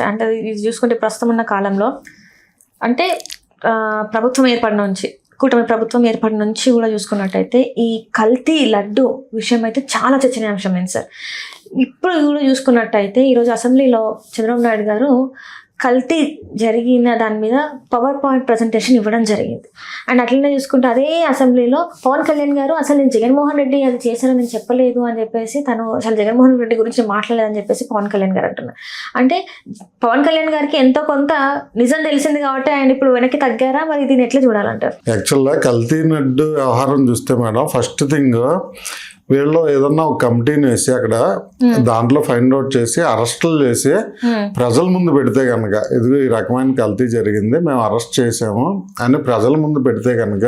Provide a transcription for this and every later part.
అంటే ఇది చూసుకుంటే ప్రస్తుతం ఉన్న కాలంలో అంటే ప్రభుత్వం ఏర్పడిన నుంచి కూటమి ప్రభుత్వం ఏర్పడిన నుంచి కూడా చూసుకున్నట్టయితే ఈ కల్తీ లడ్డు విషయం అయితే చాలా చర్చనీయాంశమైంది సార్. ఇప్పుడు కూడా చూసుకున్నట్టయితే ఈరోజు అసెంబ్లీలో చంద్రబాబు నాయుడు గారు కల్తీ జరిగిన దాని మీద పవర్ పాయింట్ ప్రజెంటేషన్ ఇవ్వడం జరిగింది. అండ్ అట్లనే చూసుకుంటే అదే అసెంబ్లీలో పవన్ కళ్యాణ్ గారు అసలు నేను జగన్మోహన్ రెడ్డి అది చేశారని నేను చెప్పలేదు అని చెప్పేసి తను అసలు జగన్మోహన్ రెడ్డి గురించి మాట్లాడలేదని చెప్పేసి పవన్ కళ్యాణ్ గారు అంటున్నారు. అంటే పవన్ కళ్యాణ్ గారికి ఎంతో కొంత నిజం తెలిసింది కాబట్టి ఆయన ఇప్పుడు వెనక్కి తగ్గారా, మరి దీన్ని ఎట్లా చూడాలంటారు? యాక్చువల్గా కల్తీ నడ్డు వ్యవహారం చూస్తే మేడం ఫస్ట్ థింగ్ వీళ్ళు ఏదన్నా ఒక కమిటీని వేసి అక్కడ దాంట్లో ఫైండ్ అవుట్ చేసి అరెస్టులు చేసి ప్రజల ముందు పెడితే కనుక ఇదిగో ఈ రకమైన కల్తీ జరిగింది మేము అరెస్ట్ చేసాము అని ప్రజల ముందు పెడితే కనుక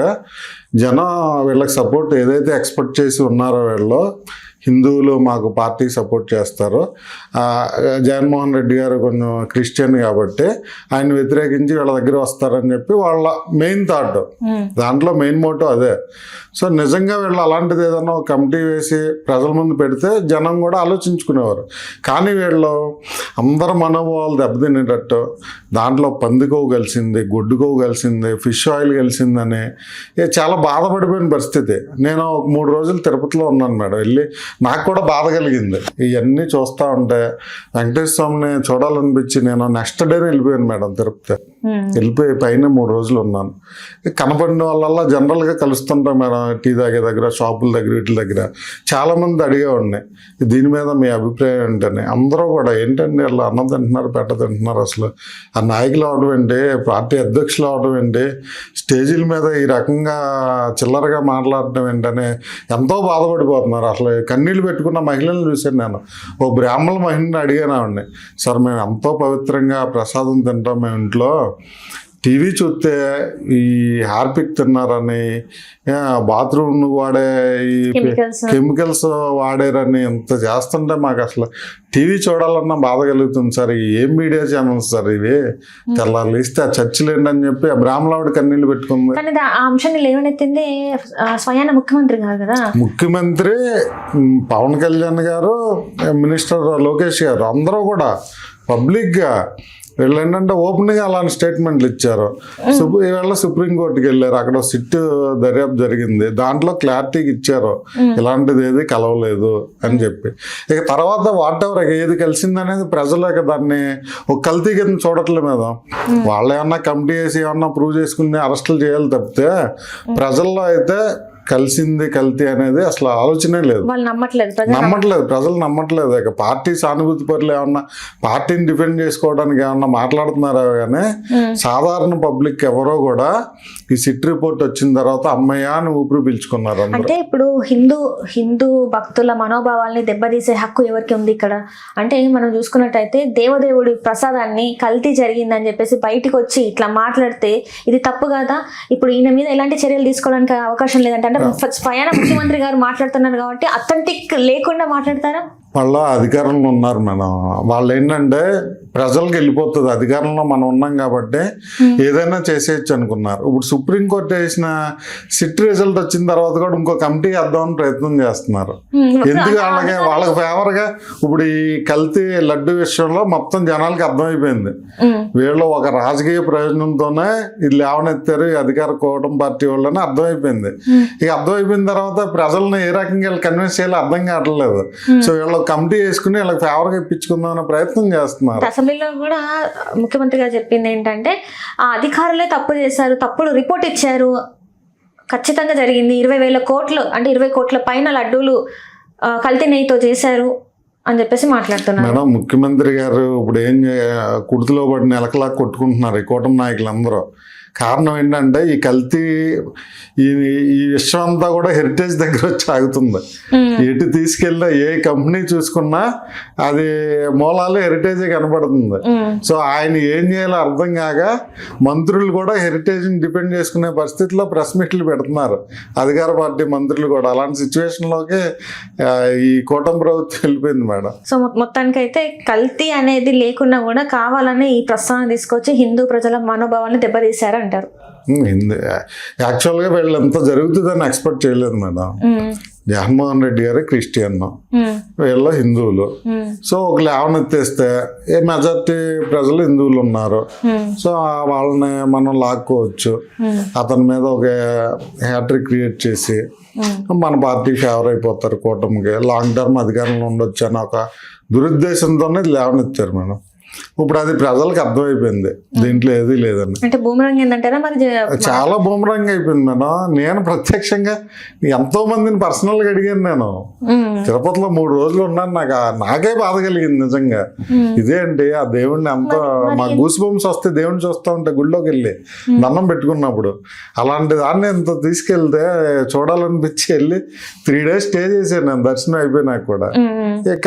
జనం వీళ్ళకి సపోర్ట్ ఏదైతే ఎక్స్పెక్ట్ చేసి ఉన్నారో వీళ్ళు హిందువులు మాకు పార్టీకి సపోర్ట్ చేస్తారు, జగన్మోహన్ రెడ్డి గారు కొంచెం క్రిస్టియన్ కాబట్టి ఆయన వ్యతిరేకించి వీళ్ళ దగ్గర వస్తారని చెప్పి వాళ్ళ మెయిన్ థాట్, దాంట్లో మెయిన్ మోటో అదే. సో నిజంగా వీళ్ళు అలాంటిది ఏదన్నా ఒక కమిటీ వేసి ప్రజల ముందు పెడితే జనం కూడా ఆలోచించుకునేవారు. కానీ వీళ్ళు అందరు మనోభావాలు దెబ్బతినేటట్టు దాంట్లో పందికొవ్వు కలిసింది, గొడ్డుకొవ్వు కలిసింది, ఫిష్ ఆయిల్ కలిసిందని చాలా బాధపడిపోయిన పరిస్థితి. నేను ఒక 3 రోజులు తిరుపతిలో ఉన్నాను మేడం, వెళ్ళి నాకు కూడా బాధ కలిగింది. ఇవన్నీ చూస్తూ ఉంటే వెంకటేశ్వర స్వామిని చూడాలనిపించి నేను నెక్స్ట్ డేనే వెళ్ళిపోయాను మేడం తిరుపతి. వెళ్ళిపోయి పైన 3 రోజులు ఉన్నాను. కనపడిన వాళ్ళల్లా జనరల్గా కలుస్తుంటాం మేడం, టీ తాగే దగ్గర, షాపుల దగ్గర, వీటి దగ్గర చాలామంది అడిగేవాడిని దీని మీద మీ అభిప్రాయం ఏంటని. అందరూ కూడా ఏంటండి వాళ్ళు అన్నం తింటున్నారు, పెట్ట తింటున్నారు, అసలు ఆ నాయకులు అవడం ఏంటి, పార్టీ అధ్యక్షులు అవడం ఏంటి, స్టేజీల మీద ఈ రకంగా చిల్లరగా మాట్లాడటం ఏంటని ఎంతో బాధపడిపోతున్నారు. అసలు కన్నీళ్ళు పెట్టుకున్న మహిళలను చూశాను నేను. ఓ బ్రాహ్మణ మహిళని అడిగాను ఆవిడని, సార్ మేము ఎంతో పవిత్రంగా ప్రసాదం తింటాం మేము ఇంట్లో, టీవీ చూస్తే ఈ హార్పిక్ తిన్నారని, బాత్రూమ్ వాడే ఈ కెమికల్స్ వాడారని ఎంత చేస్తుంటే మాకు అసలు టీవీ చూడాలన్నా బాధ కలుగుతుంది సార్. ఏం మీడియా ఛానల్స్ సార్ ఇవి, తెల్లారు ఇస్తే ఆ చర్చలేండి అని చెప్పి ఆ బ్రాహ్మణుడి కన్నీళ్ళు పెట్టుకుంది. కానీ ఆ అంశాన్ని లేవనెత్తింది స్వయాన ముఖ్యమంత్రి గారు కదా, ముఖ్యమంత్రి పవన్ కళ్యాణ్ గారు, మినిస్టర్ లోకేష్ గారు అందరూ కూడా పబ్లిక్గా వీళ్ళు ఏంటంటే ఓపెన్గా అలాంటి స్టేట్మెంట్లు ఇచ్చారు. ఈవేళ సుప్రీంకోర్టుకి వెళ్ళారు, అక్కడ సిట్ దర్యాప్తు జరిగింది, దాంట్లో క్లారిటీకి ఇచ్చారు ఇలాంటిది ఏది కలవలేదు అని చెప్పి. ఇక తర్వాత వాట్ ఎవర్ ఏది కలిసిందనేది ప్రజలు ఇక దాన్ని ఒక కల్తీ కింద చూడట్లేదు మీద. వాళ్ళు ఏమన్నా కమిటీ వేసి ఏమన్నా ప్రూవ్ చేసుకుని అరెస్టులు చేయాలి తప్పితే ప్రజల్లో అయితే కలిసింది కల్తీ అనేది అసలు ఆలోచనే లేదు, నమ్మట్లేదు ప్రజలు నమ్మట్లేదు. ఇక పార్టీ సానుభూతి పరులు ఏమన్నా పార్టీని డిఫెండ్ చేసుకోవడానికి ఏమన్నా మాట్లాడుతున్నారా కానీ సాధారణ పబ్లిక్ ఎవరో కూడా ఈ సిట్ రిపోర్ట్ వచ్చిన తర్వాత అమ్మయ్య అని ఊపిరి పీల్చుకున్నారు. అంటే ఇప్పుడు హిందూ భక్తుల మనోభావాల్ని దెబ్బతీసే హక్కు ఎవరికి ఉంది ఇక్కడ? అంటే మనం చూసుకున్నట్టయితే దేవదేవుడి ప్రసాదాన్ని కల్తీ జరిగిందని చెప్పేసి బయటికి వచ్చి ఇట్లా మాట్లాడితే ఇది తప్పు కదా. ఇప్పుడు ఈయన మీద ఎలాంటి చర్యలు తీసుకోవడానికి అవకాశం లేదంటే స్వయాన ముఖ్యమంత్రి గారు మాట్లాడుతున్నారు కాబట్టి అథెంటిక్ లేకుండా మాట్లాడతారా? వాళ్ళ అధికారంలో ఉన్నారు మేడం, వాళ్ళు ఏంటంటే ప్రజలకు వెళ్ళిపోతుంది, అధికారంలో మనం ఉన్నాం కాబట్టి ఏదైనా చేసేయచ్చు అనుకున్నారు. ఇప్పుడు సుప్రీంకోర్టు వేసిన సిట్ రిజల్ట్ వచ్చిన తర్వాత కూడా ఇంకో కమిటీ వేద్దామని ప్రయత్నం చేస్తున్నారు. ఎందుకు వాళ్ళకి ఫేవర్గా ఇప్పుడు ఈ కల్తీ లడ్డు విషయంలో మొత్తం జనాలకి అర్థమైపోయింది, వీళ్ళు ఒక రాజకీయ ప్రయోజనంతోనే ఇది లేవనెత్తారు ఈ అధికార కూటమి పార్టీ వాళ్ళని అర్థమైపోయింది. ఇక అర్థమైపోయిన తర్వాత ప్రజలను ఏ రకంగా వీళ్ళు కన్విన్స్ చేయాలో అర్థం కావట్లేదు. సో వీళ్ళు కమిటీ వేసుకుని వీళ్ళకి ఫేవర్గా ఇప్పించుకుందాం అనే ప్రయత్నం చేస్తున్నారు. అసెంబ్లీలో కూడా ముఖ్యమంత్రి గారు చెప్పింది ఏంటంటే ఆ అధికారులే తప్పు చేశారు, తప్పుడు రిపోర్ట్ ఇచ్చారు, ఖచ్చితంగా జరిగింది 20,000 కోట్లు అంటే 20 కోట్ల పైన లడ్డూలు కల్తీ నెయ్యితో చేశారు అని చెప్పేసి మాట్లాడుతున్నారు. మేడం ముఖ్యమంత్రి గారు ఇప్పుడు ఏం కుర్తులో పడిన ఎలకలా కొట్టుకుంటున్నారు ఈ కూటమి నాయకులందరూ. కారణం ఏంటంటే ఈ కల్తీ ఈ విషయం అంతా కూడా హెరిటేజ్ దగ్గర వచ్చి ఆగుతుంది. ఎటు తీసుకెళ్ళినా ఏ కంపెనీ చూసుకున్నా అది మూలాలు హెరిటేజే కనబడుతుంది. సో ఆయన ఏం చేయాలో అర్థం కాక మంత్రులు కూడా హెరిటేజ్ని డిపెండ్ చేసుకునే పరిస్థితిలో ప్రెస్ మీట్లు పెడుతున్నారు, అధికార పార్టీ మంత్రులు కూడా. అలాంటి సిచ్యువేషన్లోకి ఈ కూటమి ప్రభుత్వం వెళ్ళిపోయింది మేడం. సో మొత్తానికైతే కల్తీ అనేది లేకున్నా కూడా కావాలని ఈ ప్రస్తావన తీసుకొచ్చి హిందూ ప్రజల మనోభావాన్ని దెబ్బతీశారు అంటారు. యాక్చువల్గా వీళ్ళు ఎంత జరుగుతుందని ఎక్స్పెక్ట్ చేయలేదు మేడం. జగన్మోహన్ రెడ్డి గారు క్రిస్టియన్, వీళ్ళు హిందువులు. సో ఒక లేవనెత్తేస్తే ఏ మెజారిటీ ప్రజలు హిందువులు ఉన్నారు. సో వాళ్ళని మనం లాక్కోవచ్చు, అతని మీద ఒక హ్యాట్రిక్ క్రియేట్ చేసి మన పార్టీ ఫేవర్ అయిపోతారు, కూటమికి లాంగ్ టర్మ్ అధికారంలో ఉండొచ్చు అని ఒక దురుద్దేశంతోనే లేవనెత్తారు మేడం. ఇప్పుడు అది ప్రజలకు అర్థమైపోయింది, దీంట్లో ఏది లేదని. అంటే బూమరంగ్ ఏంటంటారా మరి? చాలా బూమరంగ్ అయిపోయింది మేడం. నేను ప్రత్యక్షంగా ఎంతో మందిని పర్సనల్గా అడిగాను. నేను తిరుపతిలో 3 రోజులు ఉన్నాను. నాకే బాధ కలిగింది నిజంగా. ఇదేంటి ఆ దేవుడిని అంత మా గూస్ బంప్స్ వస్తే దేవుడిని చూస్తూ ఉంటే గుళ్ళోకి వెళ్ళి దండం పెట్టుకున్నప్పుడు, అలాంటి దాన్ని ఎంత తీసుకెళ్తే చూడాలనిపించి వెళ్ళి 3 days స్టే చేశాను నేను, దర్శనం అయిపోయినాక కూడా.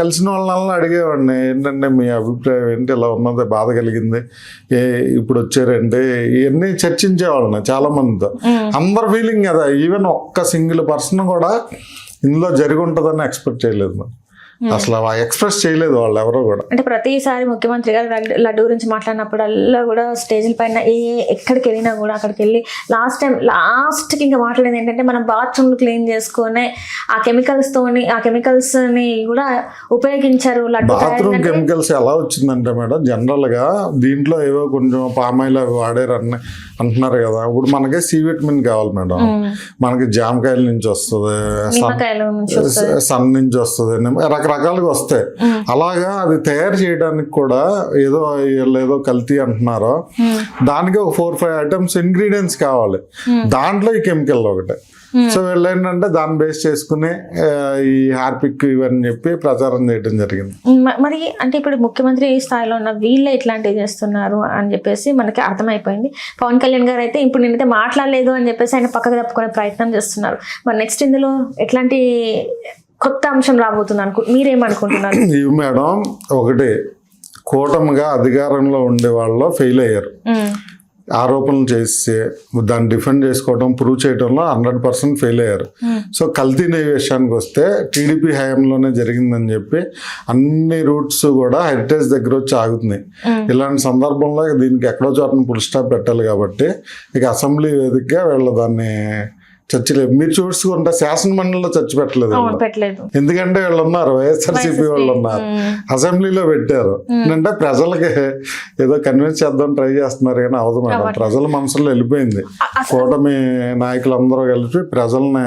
కలిసిన వాళ్ళని అడిగేవాడిని, ఏంటంటే మీ అభిప్రాయం ఏంటి, ఇలా ఉన్నది, బాధ కలిగింది, ఇప్పుడు వచ్చారంటే ఇవన్నీ చర్చించేవాళ్ళని చాలా మందితో. అందరు ఫీలింగ్ కదా, ఈవెన్ ఒక్క సింగిల్ పర్సన్ కూడా ఇందులో జరిగి ఉంటుందని ఎక్స్పెక్ట్ చేయలేదు, అసలు ఎక్స్ప్రెస్ చేయలేదు వాళ్ళు ఎవరో కూడా. అంటే ప్రతిసారి ముఖ్యమంత్రి గారు లడ్డు గురించి మాట్లాడినప్పుడల్లా కూడా స్టేజ్ల పైన ఎక్కడికి వెళ్ళినా కూడా అక్కడికి వెళ్ళి లాస్ట్కి ఇంకా మాట్లాడేది ఏంటంటే మనం బాత్రూమ్లు క్లీన్ చేసుకునే ఆ కెమికల్స్ని కూడా ఉపయోగించారు లడ్డు. బాత్రూమ్ కెమికల్స్ ఎలా వచ్చిందంటే మేడం, జనరల్గా దీంట్లో ఏవో కొంచెం పామాయిల్ అవి వాడారు అంటున్నారు కదా. ఇప్పుడు మనకి సి విటమిన్ కావాలి మేడం, మనకి జామకాయల నుంచి వస్తుంది, సన్ నుంచి వస్తుంది, రకరకాలుగా వస్తాయి. అలాగా అది తయారు చేయడానికి కూడా ఏదో కల్తీ అంటున్నారో, దానికి ఒక 4-5 ఐటమ్స్ ఇంగ్రీడియంట్స్ కావాలి, దాంట్లో ఈ కెమికల్ ఒకటే. సో వీళ్ళు ఏంటంటే దాన్ని బేస్ చేసుకుని ఈ హార్పిక్ ఇవన్నీ చెప్పి ప్రచారం చేయడం జరిగింది. మరి అంటే ఇప్పుడు ముఖ్యమంత్రి స్థాయిలో ఉన్న వీళ్ళే ఇట్లాంటివి చేస్తున్నారు అని చెప్పేసి మనకి అర్థమైపోయింది. పవన్ కళ్యాణ్ గారు అయితే ఇప్పుడు నేనైతే మాట్లాడలేదు అని చెప్పేసి ఆయన పక్కకు తప్పుకునే ప్రయత్నం చేస్తున్నారు. మరి నెక్స్ట్ ఇందులో ఎట్లాంటి కొత్త అంశం రాబోతుంది మీరేమనుకుంటున్నారు? ఇవి మేడం, ఒకటి కూటమిగా అధికారంలో ఉండే వాళ్ళు ఫెయిల్ అయ్యారు, ఆరోపణలు చేసి దాన్ని డిఫెండ్ చేసుకోవడం, ప్రూవ్ చేయడంలో 100% ఫెయిల్ అయ్యారు. సో కల్తీ విషయానికి వస్తే టీడీపీ హయాంలోనే జరిగిందని చెప్పి అన్ని రూట్స్ కూడా హెరిటేజ్ దగ్గర వచ్చి ఆగుతున్నాయి. ఇలాంటి సందర్భంలో దీనికి ఎక్కడో చోటను ఫుల్ స్టాప్ పెట్టాలి కాబట్టి ఇక అసెంబ్లీ వేదికగా వీళ్ళు దాన్ని చర్చలేదు. మీరు చూసుకుంటే శాసన మండలిలో చర్చ పెట్టలేదు, ఎందుకంటే వీళ్ళు ఉన్నారు, వైఎస్ఆర్సీపీ వాళ్ళు ఉన్నారు, అసెంబ్లీలో పెట్టారు. అంటే ప్రజలకి ఏదో కన్విన్స్ చేద్దాం ట్రై చేస్తున్నారు కానీ అవదు మేడం. ప్రజల మనసులో వెళ్ళిపోయింది. కూటమి నాయకులందరూ కలిపి ప్రజల్ని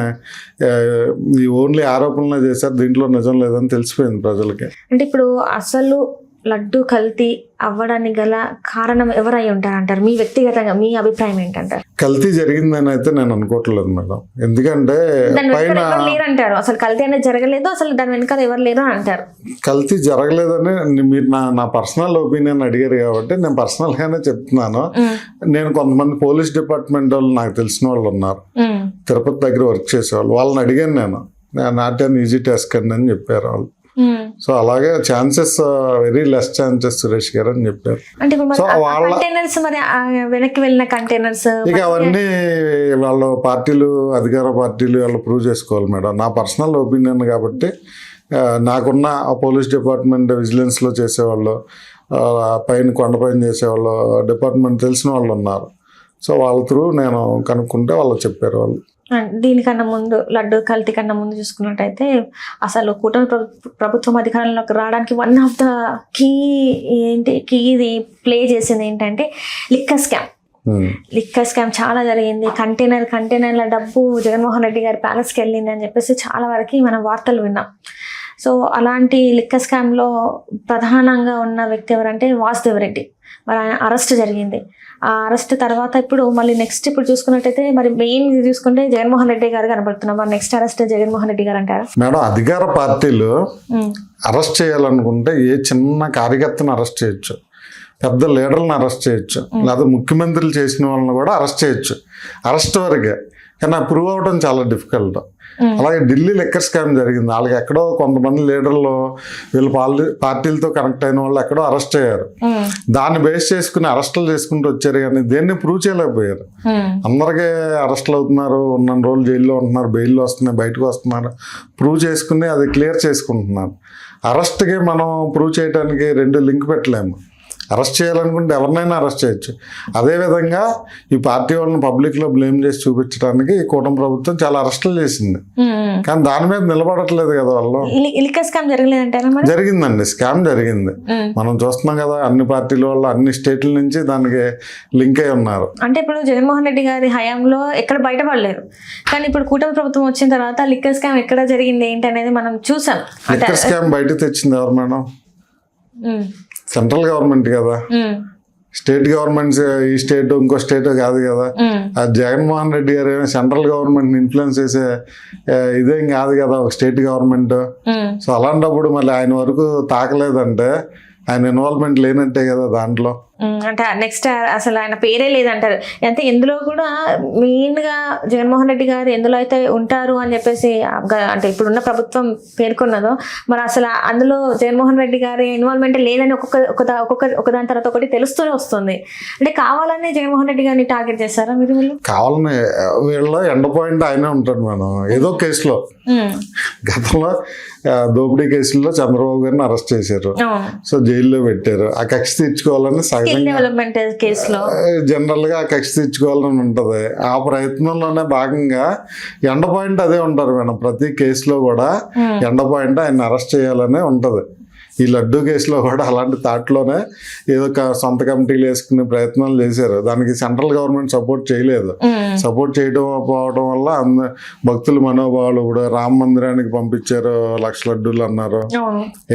ఈ ఓన్లీ ఆరోపణలే చేశారు, దీంట్లో నిజం లేదని తెలిసిపోయింది ప్రజలకి. అంటే ఇప్పుడు అసలు లడ్డు కల్తీ అవ్వడానికి గల కారణం ఎవరై ఉంటారంటారు? మీ వ్యక్తిగతంగా మీ అభిప్రాయం ఏంటంటారు? కల్తీ జరిగిందని అయితే నేను అనుకోవట్లేదు మేడం, ఎందుకంటే లేరంటారు. అసలు కల్తీ అనేది జరగలేదు, అసలు దాని వెనకాల ఎవరు లేరు అంటారు. కల్తీ జరగలేదని మీరు నా పర్సనల్ ఒపీనియన్ అడిగారు కాబట్టి నేను పర్సనల్ గానే చెప్తున్నాను. నేను కొంతమంది పోలీస్ డిపార్ట్మెంట్ వాళ్ళు నాకు తెలిసిన వాళ్ళు ఉన్నారు, తిరుపతి దగ్గర వర్క్ చేసేవాళ్ళు, వాళ్ళని అడిగాను నేను, నాట్ అన్ ఈజీ టాస్క్ అని చెప్పారు వాళ్ళు. సో అలాగే chances very less chances Suresh గారు అని చెప్పారు. సో వాళ్ళ వెనక్కి వెళ్ళిన కంటైనర్స్ ఇక అవన్నీ వాళ్ళ పార్టీలు, అధికార పార్టీలు వాళ్ళు ప్రూవ్ చేసుకోవాలి మేడం. నా పర్సనల్ ఒపీనియన్ కాబట్టి నాకున్న పోలీస్ డిపార్ట్మెంట్ విజిలెన్స్లో చేసేవాళ్ళు, పైన కొండపైన చేసేవాళ్ళు, డిపార్ట్మెంట్ తెలిసిన వాళ్ళు ఉన్నారు. సో వాళ్ళ త్రూ నేను కనుక్కుంటే వాళ్ళు చెప్పారు. వాళ్ళు దీనికన్నా ముందు లడ్డు కల్తీ కన్నా ముందు చూసుకున్నట్టయితే అసలు కూటమి ప్రభుత్వం అధికారంలోకి రావడానికి one of the key play చేసింది ఏంటంటే లిక్కర్ స్కామ్ చాలా జరిగింది. కంటైనర్ల డబ్బు జగన్మోహన్ రెడ్డి గారి ప్యాలెస్కి వెళ్ళింది అని చెప్పేసి చాలా వరకు మనం వార్తలు విన్నాం. సో అలాంటి లిక్కర్ స్కామ్లో ప్రధానంగా ఉన్న వ్యక్తి ఎవరంటే వాసుదేవ్ రెడ్డి. మరి ఆయన అరెస్ట్ జరిగింది. ఆ అరెస్ట్ తర్వాత ఇప్పుడు మళ్ళీ నెక్స్ట్ ఇప్పుడు చూసుకున్నట్టయితే మరి మెయిన్ చూసుకుంటే జగన్మోహన్ రెడ్డి గారు కనబడుతున్నారు. మరి నెక్స్ట్ అరెస్ట్ జగన్మోహన్ రెడ్డి గారు అంటారా? మేడం, అధికార పార్టీలు అరెస్ట్ చేయాలనుకుంటే ఏ చిన్న కార్యకర్తను అరెస్ట్ చేయొచ్చు, పెద్ద లీడర్లను అరెస్ట్ చేయొచ్చు, లేదా ముఖ్యమంత్రులు చేసిన వాళ్ళని కూడా అరెస్ట్ చేయొచ్చు, అరెస్ట్ వరకే. కానీ ప్రూవ్ అవడం చాలా డిఫికల్ట్. అలాగే ఢిల్లీ లిక్కర్ స్కామ్ జరిగింది, వాళ్ళకి ఎక్కడో కొంతమంది లీడర్లు వీళ్ళు పార్టీలతో కనెక్ట్ అయిన వాళ్ళు ఎక్కడో అరెస్ట్ అయ్యారు. దాన్ని బేస్ చేసుకుని అరెస్టులు చేసుకుంటూ వచ్చారు కానీ దేన్ని ప్రూవ్ చేయలేకపోయారు. అందరికీ అరెస్టులు అవుతున్నారు, ఉన్న రోజులు జైల్లో ఉంటున్నారు, బెయిల్లో వస్తున్నాయి, బయటకు వస్తున్నారు, ప్రూవ్ చేసుకుని అది క్లియర్ చేసుకుంటున్నారు. అరెస్ట్కి మనం ప్రూవ్ చేయడానికి 2 లింక్ పెట్టలేము. అరెస్ట్ చేయాలనుకుంటే ఎవరినైనా అరెస్ట్ చేయొచ్చు. అదేవిధంగా ఈ పార్టీ వాళ్ళని పబ్లిక్లో బ్లేమ్ చేసి చూపించడానికి ఈ కూటమి ప్రభుత్వం చాలా అరెస్టులు చేసింది, కానీ దాని మీద నిలబడట్లేదు కదా వాళ్ళు. లిక్కర్ స్కామ్ జరగలేదంటారా మరి? జరిగిందండి, స్కామ్ జరిగింది. మనం చూస్తున్నాం కదా, అన్ని పార్టీల వాళ్ళు అన్ని స్టేట్ల నుంచి దానికి లింక్ అయి ఉన్నారు. అంటే ఇప్పుడు జగన్మోహన్ రెడ్డి గారి హయాంలో ఎక్కడ బయటపడలేరు, కానీ ఇప్పుడు కూటమి ప్రభుత్వం వచ్చిన తర్వాత లిక్కర్ స్కామ్ ఎక్కడ జరిగింది ఏంటి అనేది మనం చూసాం. లిక్కర్ స్కామ్ బయటకు తెచ్చింది ఎవరు మేడం? సెంట్రల్ గవర్నమెంట్ కదా, స్టేట్ గవర్నమెంట్స్, ఈ స్టేట్ ఇంకో స్టేట్ కాదు కదా. అది జగన్మోహన్ రెడ్డి గారు సెంట్రల్ గవర్నమెంట్ ఇన్ఫ్లుయెన్స్ చేసే ఇదేం కాదు కదా ఒక స్టేట్ గవర్నమెంట్. సో అలాంటప్పుడు మళ్ళీ ఆయన వరకు తాకలేదంటే ఆయన ఇన్వాల్వ్మెంట్ లేనట్టే కదా దాంట్లో. అంటే నెక్స్ట్ అసలు ఆయన పేరే లేదంటారు. అంటే ఎందులో కూడా మెయిన్గా జగన్మోహన్ రెడ్డి గారు ఎందులో అయితే ఉంటారు అని చెప్పేసి అంటే ఇప్పుడున్న ప్రభుత్వం పేర్కొన్నదో, మరి అసలు అందులో జగన్మోహన్ రెడ్డి గారి ఇన్వాల్వ్మెంట్ లేదని ఒక్కొక్క దాని తర్వాత ఒకటి తెలుస్తూనే వస్తుంది. అంటే కావాలని జగన్మోహన్ రెడ్డి గారిని టార్గెట్ చేస్తారా మీరు? కావాలని వీళ్ళ ఎండ్ పాయింట్ ఆయనే ఉంటాడు మేడం. ఏదో కేసులో గతంలో దోపిడీ కేసుల్లో చంద్రబాబు గారిని అరెస్ట్ చేశారు, సో జైల్లో పెట్టారు. ఆ కక్ష తీర్చుకోవాలని డెవలప్మెంట్ కేసులో జనరల్ గా కక్ష తీర్చుకోవాలని ఉంటది. ఆ ప్రయత్నంలోనే భాగంగా ఎండ పాయింట్ అదే ఉంటారు మేడం. ప్రతి కేసులో కూడా ఎండ పాయింట్ ఆయన అరెస్ట్ చేయాలనే ఉంటది. ఈ లడ్డూ కేసులో కూడా అలాంటి థాట్లోనే ఏదో సొంత కమిటీలు వేసుకునే ప్రయత్నాలు చేశారు. దానికి సెంట్రల్ గవర్నమెంట్ సపోర్ట్ చేయలేదు. సపోర్ట్ చేయడం పోవడం వల్ల భక్తుల మనోభావాలు కూడా రామ మందిరానికి పంపించారు 1,00,000 లడ్డూలు అన్నారు,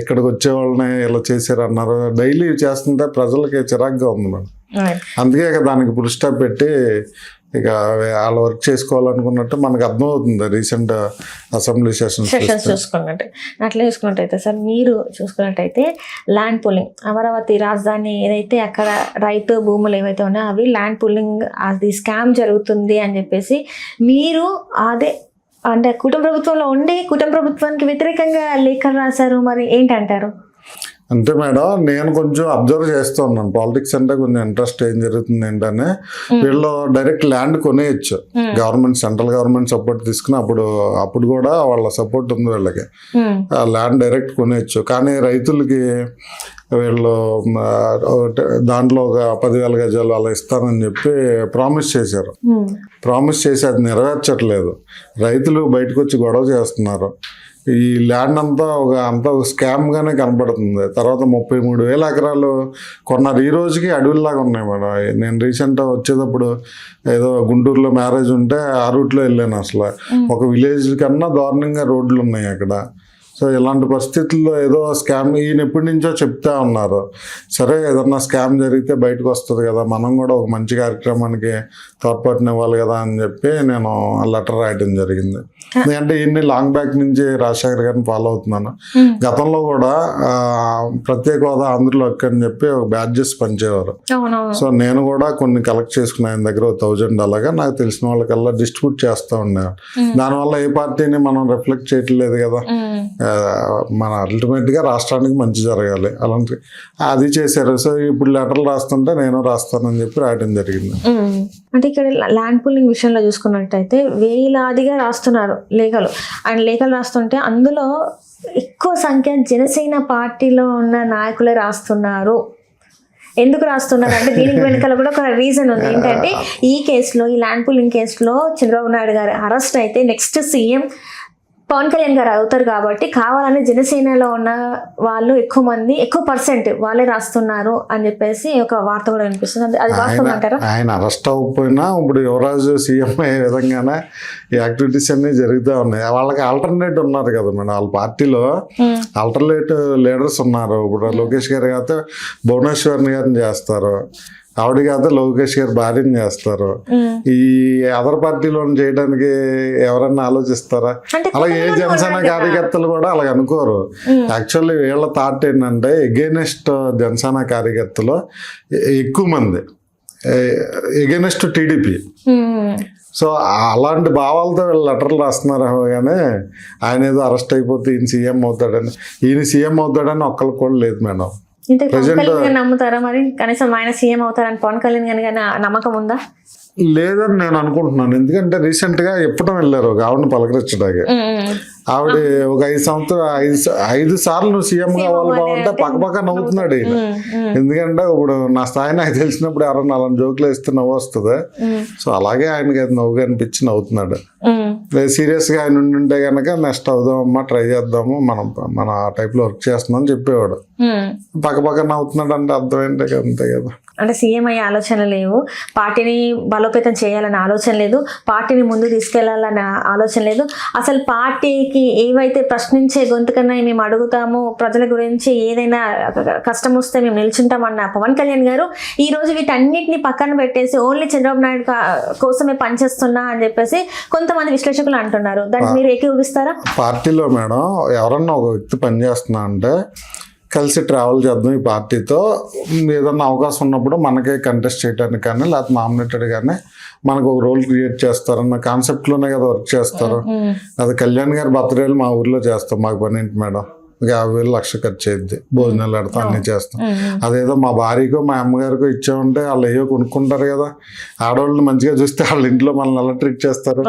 ఇక్కడికి వచ్చే వాళ్ళని ఇలా చేశారు అన్నారు. డైలీ చేస్తుంటే ప్రజలకి చిరాగ్గా ఉంది మేడం. అందుకే దానికి ఫుల్ స్టాప్ పెట్టి ఇక వాళ్ళ వర్క్ చేసుకోవాలనుకున్నట్టు మనకు అర్థమవుతుంది రీసెంట్ అసెంబ్లీ సెషన్స్ చూసుకున్నట్టు. అట్లా చూసుకున్నట్టయితే సార్, మీరు చూసుకున్నట్టయితే ల్యాండ్ పూలింగ్, అమరావతి రాజధాని ఏదైతే అక్కడ రైతు భూములు ఏవైతే ఉన్నాయో అవి ల్యాండ్ పూలింగ్ అది స్కామ్ జరుగుతుంది అని చెప్పేసి మీరు అదే అంటే కుటుంబ ప్రభుత్వంలో ఉండి కుటుంబ ప్రభుత్వానికి వ్యతిరేకంగా లేఖలు రాశారు. మరి ఏంటంటారు? అంటే మేడం, నేను కొంచెం అబ్జర్వ్ చేస్తూ ఉన్నాను. పాలిటిక్స్ అంటే కొంచెం ఇంట్రెస్ట్ ఏం జరుగుతుంది ఏంటనే, వీళ్ళు డైరెక్ట్ ల్యాండ్ కొనేయచ్చు. గవర్నమెంట్ సెంట్రల్ గవర్నమెంట్ సపోర్ట్ తీసుకుని అప్పుడు కూడా వాళ్ళ సపోర్ట్ ఉంది వీళ్ళకి, ల్యాండ్ డైరెక్ట్ కొనేయచ్చు. కానీ రైతులకి వీళ్ళు దాంట్లో ఒక 10,000 గజాలు అలా ఇస్తానని చెప్పి ప్రామిస్ చేశారు. ప్రామిస్ చేసి అది నెరవేర్చట్లేదు. రైతులు బయటకు వచ్చి గొడవ చేస్తున్నారు. ఈ ల్యాండ్ అంతా ఒక స్కామ్ గానే కనపడుతుంది. తర్వాత 33,000 ఎకరాలు కొన్నారు. ఈ రోజుకి అడవుల్లాగా ఉన్నాయి మేడం. నేను రీసెంట్గా వచ్చేటప్పుడు ఏదో గుంటూరులో మ్యారేజ్ ఉంటే ఆ రూట్లో వెళ్ళాను. అసలు ఒక విలేజ్ కన్నా దారుణంగా రోడ్లు ఉన్నాయి అక్కడ. సో ఇలాంటి పరిస్థితుల్లో ఏదో స్కామ్ ఈయన ఎప్పటి నుంచో చెప్తా ఉన్నారు. సరే, ఏదన్నా స్కామ్ జరిగితే బయటకు వస్తుంది కదా, మనం కూడా ఒక మంచి కార్యక్రమానికి తోడ్పాటునివ్వాలి కదా అని చెప్పి నేను లెటర్ రాయడం జరిగింది. ఎందుకంటే ఈయన్ని లాంగ్ బ్యాక్ నుంచి రాజశేఖర్ గారిని ఫాలో అవుతున్నాను. గతంలో కూడా ప్రత్యేక హోదా ఆంధ్రలో అని చెప్పి ఒక బ్యాడ్జెస్ పంచేవారు. సో నేను కూడా కొన్ని కలెక్ట్ చేసుకున్నా ఆయన దగ్గర 1,000 అలాగా నాకు తెలిసిన వాళ్ళకల్లా డిస్ట్రిబ్యూట్ చేస్తూ ఉండేవారు. దానివల్ల ఏ పార్టీని మనం రిఫ్లెక్ట్ చేయట్లేదు కదా, మన అల్టిమేట్గా రాష్ట్రానికి మంచి జరగాలి, అలాంటి అది చేశారు. సో ఇప్పుడు లెటర్లు రాస్తుంటే నేను రాస్తానని చెప్పి రాయడం జరిగింది. అంటే ఇక్కడ ల్యాండ్ పూలింగ్ విషయంలో చూసుకున్నట్టయితే వేలాదిగా రాస్తున్నారు లేఖలు. ఆయన లేఖలు రాస్తుంటే అందులో ఎక్కువ సంఖ్య జనసేన పార్టీలో ఉన్న నాయకులే రాస్తున్నారు. ఎందుకు రాస్తున్నారు అంటే దీనికి వెనుకల కూడా ఒక రీజన్ ఉంది. ఏంటంటే ఈ కేసులో, ఈ ల్యాండ్ పూలింగ్ కేసులో చంద్రబాబు నాయుడు గారు అరెస్ట్ అయితే నెక్స్ట్ సీఎం పవన్ కళ్యాణ్ గారు అవుతారు కాబట్టి కావాలని జనసేనలో ఉన్న వాళ్ళు ఎక్కువ పర్సెంట్ వాళ్ళే రాస్తున్నారు అని చెప్పేసి ఒక వార్త కూడా వినిపిస్తుంది. అది వాస్తవం అంటారా? ఆయన అరెస్ట్ అవ్వకపోయినా ఇప్పుడు యువరాజు సీఎం అయ్యే విధంగానే ఈ యాక్టివిటీస్ అన్ని జరుగుతూ ఉన్నాయి. వాళ్ళకి ఆల్టర్నేట్ ఉన్నారు కదా మేడం, వాళ్ళ పార్టీలో ఆల్టర్నేట్ లీడర్స్ ఉన్నారు. ఇప్పుడు లోకేష్ గారు అయితే భువనేశ్వర్ని గారిని చేస్తారు, ఆవిడ కాదు లోకేష్ గారు భార్యని చేస్తారు. ఈ అదర్ పార్టీలో చేయడానికి ఎవరన్నా ఆలోచిస్తారా? అలాగే ఏ జనసేన కార్యకర్తలు కూడా అలాగ అనుకోరు. యాక్చువల్లీ వీళ్ళ థాట్ ఏంటంటే ఎగెయినెస్ట్ జనసేన కార్యకర్తలు ఎక్కువ మంది ఎగెయినెస్ట్ టీడీపీ. సో అలాంటి భావాలతో వీళ్ళు లెటర్లు రాస్తున్నారు. కానీ ఆయన ఏదో అరెస్ట్ అయిపోతే ఈయన సీఎం అవుతాడని, ఈయన సీఎం అవుతాడని ఒక్కరికి కూడా లేదు మేడం. నమ్ముతారా మరి? కనీసం ఆయన సీఎం అవుతారని పవన్ కళ్యాణ్ గారి నమ్మకం ఉందా? లేదని నేను అనుకుంటున్నాను. ఎందుకంటే రీసెంట్ గా ఎప్పటం వెళ్ళారు ఆవిడని పలకరించడానికి. ఆవిడ ఒక 5 సంవత్సరాలు 5 సార్లు నువ్వు సీఎం కావాలి బాగుంటే పక్క నవ్వుతున్నాడు ఈయన. ఎందుకంటే ఇప్పుడు నా స్థాయి నాకు తెలిసినప్పుడు ఎవరన్నా అలా జోకులు వేస్తే నవ్వు వస్తుంది. సో అలాగే ఆయనకి అది నవ్వుగా అనిపించి నవ్వుతున్నాడు. సీరియస్ గా ఆయన ఉంటే కనుక నెక్స్ట్ అవుదామమ్మా, ట్రై చేద్దాము, మన టైప్ లో వర్క్ చేస్తున్నాం అని చెప్పేవాడు. పక్క నవ్వుతున్నాడు అంటే అర్థం ఏంటి, అంతే కదా. అంటే సీఎం అయ్యే ఆలోచన లేవు, పార్టీని బలోపేతం చేయాలన్న ఆలోచన లేదు, పార్టీని ముందు తీసుకెళ్లాలన్న ఆలోచన లేదు. అసలు పార్టీకి ఏవైతే ప్రశ్నించే గొంతుకన్నా మేము అడుగుతాము, ప్రజల గురించి ఏదైనా కష్టం వస్తే మేము నిల్చుంటామన్న పవన్ కళ్యాణ్ గారు ఈ రోజు వీటన్నిటిని పక్కన పెట్టేసి ఓన్లీ చంద్రబాబు నాయుడు కోసమే పనిచేస్తున్నా అని చెప్పేసి కొంతమంది విశ్లేషకులు అంటున్నారు. దానికి మీరు ఏకీభవిస్తారా? పార్టీలో మేడం ఎవరన్నా ఒక వ్యక్తి పనిచేస్తున్నా అంటే కలిసి ట్రావెల్ చేద్దాం ఈ పార్టీతో, ఏదన్నా అవకాశం ఉన్నప్పుడు మనకే కంటెస్ట్ చేయడానికి కానీ లేకపోతే నామినేటెడ్ కానీ మనకు ఒక రోల్ క్రియేట్ చేస్తారన్న కాన్సెప్ట్లోనే కదా వర్క్ చేస్తారు. అది కళ్యాణ్ గారి బర్త్డేలు మా ఊర్లో చేస్తాం, మాకు పని ఏంటి మేడం, 50,000 లక్ష ఖర్చు అయింది, భోజనాలు పెడతాం, అన్నీ చేస్తాం. అదేదో మా భార్యకో మా అమ్మగారికో ఇచ్చామంటే వాళ్ళు ఏవో కొనుక్కుంటారు కదా. ఆడవాళ్ళని మంచిగా చూస్తే వాళ్ళ ఇంట్లో మనల్ని ఎలా ట్రీట్ చేస్తారు.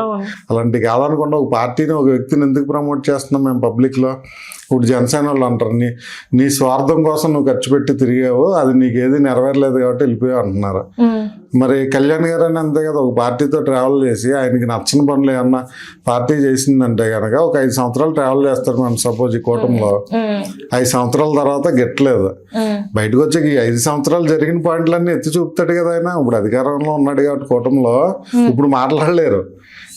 అలాంటి కాదనుకుండా ఒక పార్టీని ఒక వ్యక్తిని ఎందుకు ప్రమోట్ చేస్తున్నాం మేము పబ్లిక్లో. ఇప్పుడు జనసేన వాళ్ళు అంటారు, నీ స్వార్థం కోసం నువ్వు ఖర్చు పెట్టి తిరిగావు, అది నీకు ఏది నెరవేరలేదు కాబట్టి వెళ్ళిపోయావు అంటున్నారు. మరి కళ్యాణ్ గారు అని అంతే కదా, ఒక పార్టీతో ట్రావెల్ చేసి ఆయనకి నచ్చని పనులు ఏమన్నా పార్టీ చేసిందంటే కనుక ఒక 5 సంవత్సరాలు ట్రావెల్ చేస్తారు. మనం సపోజ్ ఈ కూటమిలో 5 సంవత్సరాల తర్వాత గెట్టలేదు, బయటకు వచ్చి ఈ 5 సంవత్సరాలు జరిగిన పాయింట్లన్నీ ఎత్తి చూపుతాడు కదా ఆయన. ఇప్పుడు అధికారంలో ఉన్నాడు కాబట్టి కూటమిలో ఇప్పుడు మాట్లాడలేరు,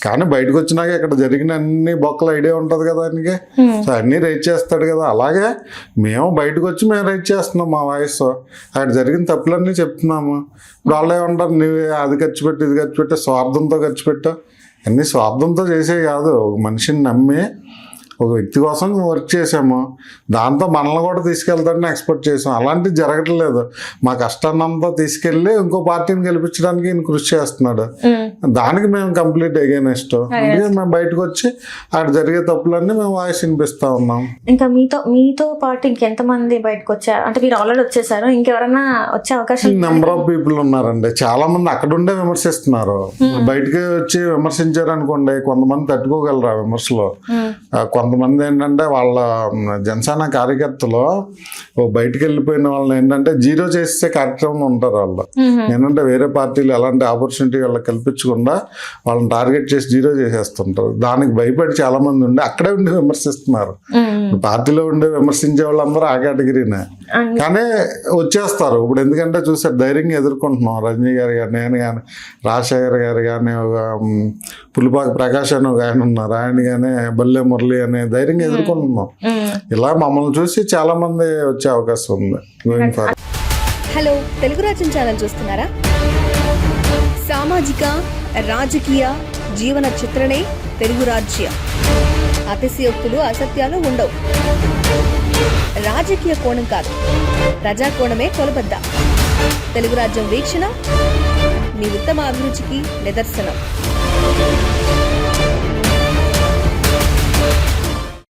కానీ బయటకు వచ్చినాక ఇక్కడ జరిగిన అన్ని బొక్కల ఐడియా ఉంటుంది కదా ఆయనకి. సో అన్నీ రైట్ చేస్తాడు కదా. అలాగే మేము బయటకు వచ్చి మేము రైట్ చేస్తున్నాం మా వాయిస్, అక్కడ జరిగిన తప్పులన్నీ చెప్తున్నాము. ఇప్పుడు వాళ్ళు ఏమంటారు, నువ్వు అది ఖర్చు పెట్టి ఇది ఖర్చు పెట్టి స్వార్థంతో ఖర్చు పెట్టావు. అన్నీ స్వార్థంతో చేసే కాదు, ఒక మనిషిని నమ్మి ఒక వ్యక్తి కోసం వర్క్ చేసాము, దాంతో మనల్ని కూడా తీసుకెళ్తాడని ఎక్స్పెక్ట్ చేసాం. అలాంటివి జరగట్లేదు. మా కష్టాన్నంతా తీసుకెళ్ళి ఇంకో పార్టీని గెలిపించడానికి ఈయన కృషి చేస్తున్నాడు. దానికి మేము కంప్లీట్ అగైనెస్ట్. అందుకే మేము బయటకు వచ్చి అక్కడ జరిగే తప్పులన్నీ మేము వాయిస్ వినిపిస్తా ఉన్నాం. ఇంకా మీతో పాటు ఇంకెంతమంది బయటకు వచ్చారు? అంటే మీరు ఆల్రెడీ వచ్చేసారు, ఇంకెవరైనా వచ్చే అవకాశం? నెంబర్ ఆఫ్ పీపుల్ ఉన్నారండి. చాలా మంది అక్కడ ఉండే విమర్శిస్తున్నారు. బయటకు వచ్చి విమర్శించారు అనుకోండి, కొంతమంది తట్టుకోగలరు ఆ విమర్శలో. కొంతమంది ఏంటంటే వాళ్ళ జనసేన కార్యకర్తలు బయటకు వెళ్ళిపోయిన వాళ్ళని ఏంటంటే జీరో చేసే కార్యక్రమంలో ఉంటారు వాళ్ళు. ఏంటంటే వేరే పార్టీలు ఎలాంటి ఆపర్చునిటీ వాళ్ళకి కల్పించకుండా వాళ్ళని టార్గెట్ చేసి జీరో చేసేస్తుంటారు. దానికి భయపడి చాలా మంది ఉండి అక్కడే ఉండి విమర్శిస్తున్నారు. పార్టీలో ఉండి విమర్శించే వాళ్ళందరూ ఆ కేటగిరీనే, కానీ వచ్చేస్తారు ఇప్పుడు. ఎందుకంటే చూసారు ధైర్యంగా ఎదుర్కొంటున్నాం. రజనీ గారు కానీ, నేను కానీ, రాజశేఖర్ గారు కానీ, పులిపాక ప్రకాష్ అని ఒక ఆయన ఉన్నారు, ఆయన కానీ, బల్లె మురళి అని ధైర్యంగా ఎదుర్కొంటున్నాం. ఇలా మమ్మల్ని చూసి చాలా మంది వచ్చే అవకాశం ఉంది. హలో, తెలుగు రాజ్యం ఛానల్ చూస్తున్నారా? సామాజిక రాజకీయ జీవన చిత్రణే తెలుగు రాజ్యం. అతిశయోక్తులు అసత్యాలు ఉండవు. రాజకీయ కోణం కాదు, ప్రజా కోణమే కొలబద్ద. తెలుగు రాజ్యం వీక్షణ మీ ఉత్తమ అభిరుచికి నిదర్శనం.